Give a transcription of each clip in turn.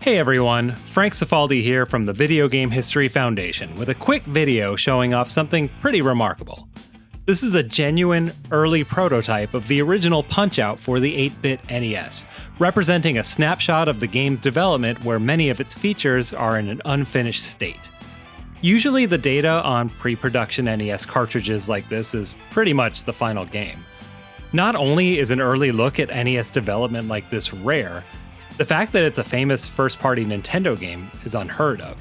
Hey everyone, Frank Cifaldi here from the Video Game History Foundation with a quick video showing off something pretty remarkable. This is a genuine, early prototype of the original punchout for the 8-bit NES, representing a snapshot of the game's development where many of its features are in an unfinished state. Usually the data on pre-production NES cartridges like this is pretty much the final game. Not only is an early look at NES development like this rare, the fact that it's a famous first-party Nintendo game is unheard of.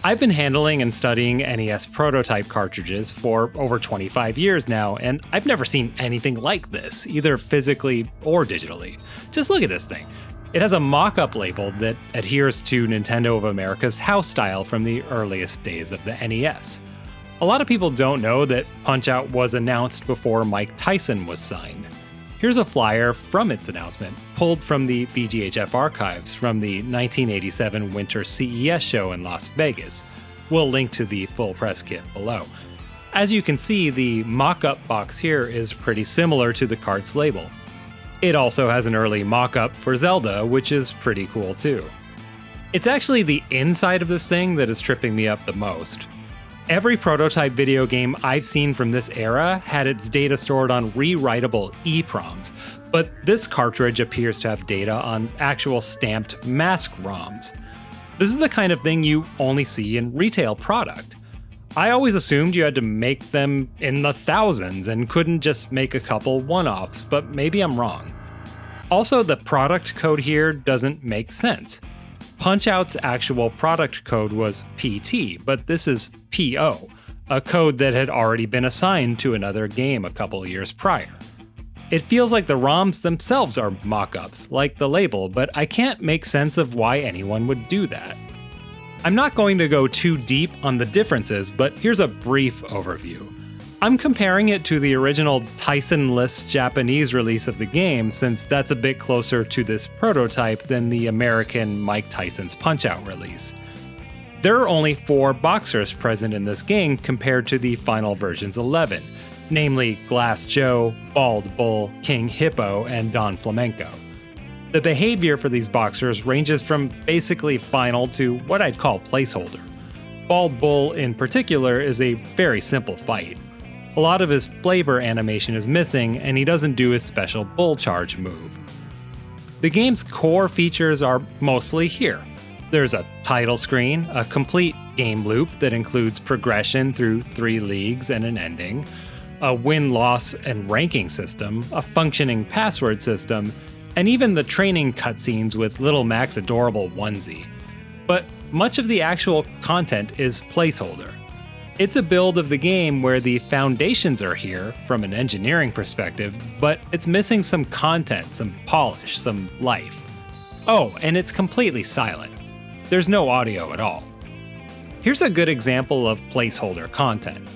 I've been handling and studying NES prototype cartridges for over 25 years now, and I've never seen anything like this, either physically or digitally. Just look at this thing. It has a mock-up label that adheres to Nintendo of America's house style from the earliest days of the NES. A lot of people don't know that Punch-Out was announced before Mike Tyson was signed. Here's a flyer from its announcement, pulled from the VGHF archives from the 1987 Winter CES show in Las Vegas. We'll link to the full press kit below. As you can see, the mock-up box here is pretty similar to the cart's label. It also has an early mock-up for Zelda, which is pretty cool too. It's actually the inside of this thing that is tripping me up the most. Every prototype video game I've seen from this era had its data stored on rewritable EEPROMs, but this cartridge appears to have data on actual stamped mask ROMs. This is the kind of thing you only see in retail product. I always assumed you had to make them in the thousands and couldn't just make a couple one-offs, but maybe I'm wrong. Also, the product code here doesn't make sense. Punch-Out's actual product code was PT, but this is PO, a code that had already been assigned to another game a couple years prior. It feels like the ROMs themselves are mock-ups, like the label, but I can't make sense of why anyone would do that. I'm not going to go too deep on the differences, but here's a brief overview. I'm comparing it to the original Tyson-less Japanese release of the game, since that's a bit closer to this prototype than the American Mike Tyson's Punch-Out release. There are only 4 boxers present in this game compared to the final version's 11, namely Glass Joe, Bald Bull, King Hippo, and Don Flamenco. The behavior for these boxers ranges from basically final to what I'd call placeholder. Bald Bull in particular is a very simple fight. A lot of his flavor animation is missing, and he doesn't do his special bull charge move. The game's core features are mostly here. There's a title screen, a complete game loop that includes progression through 3 leagues and an ending, a win-loss and ranking system, a functioning password system, and even the training cutscenes with Little Mac's adorable onesie. But much of the actual content is placeholder. It's a build of the game where the foundations are here from an engineering perspective, but it's missing some content, some polish, some life. Oh, and it's completely silent. There's no audio at all. Here's a good example of placeholder content.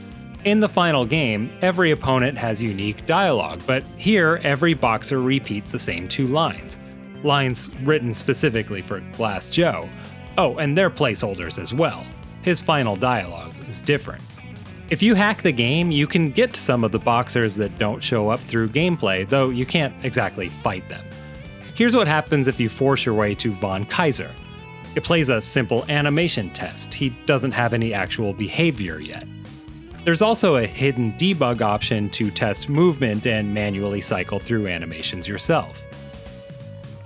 In the final game, every opponent has unique dialogue, but here every boxer repeats the same 2 lines. Lines written specifically for Glass Joe. Oh, and they're placeholders as well. His final dialogue is different. If you hack the game, you can get to some of the boxers that don't show up through gameplay, though you can't exactly fight them. Here's what happens if you force your way to Von Kaiser. It plays a simple animation test. He doesn't have any actual behavior yet. There's also a hidden debug option to test movement and manually cycle through animations yourself.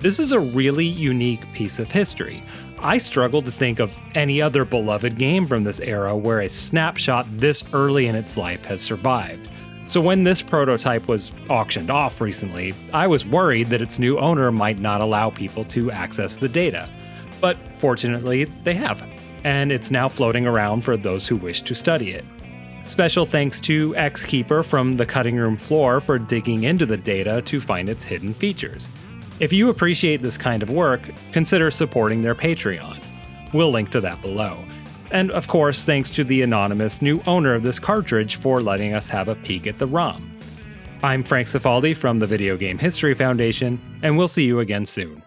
This is a really unique piece of history. I struggle to think of any other beloved game from this era where a snapshot this early in its life has survived. So when this prototype was auctioned off recently, I was worried that its new owner might not allow people to access the data. But fortunately, they have, and it's now floating around for those who wish to study it. Special thanks to Xkeeper from the cutting room floor for digging into the data to find its hidden features. If you appreciate this kind of work, consider supporting their Patreon. We'll link to that below. And of course, thanks to the anonymous new owner of this cartridge for letting us have a peek at the ROM. I'm Frank Cifaldi from the Video Game History Foundation, and we'll see you again soon.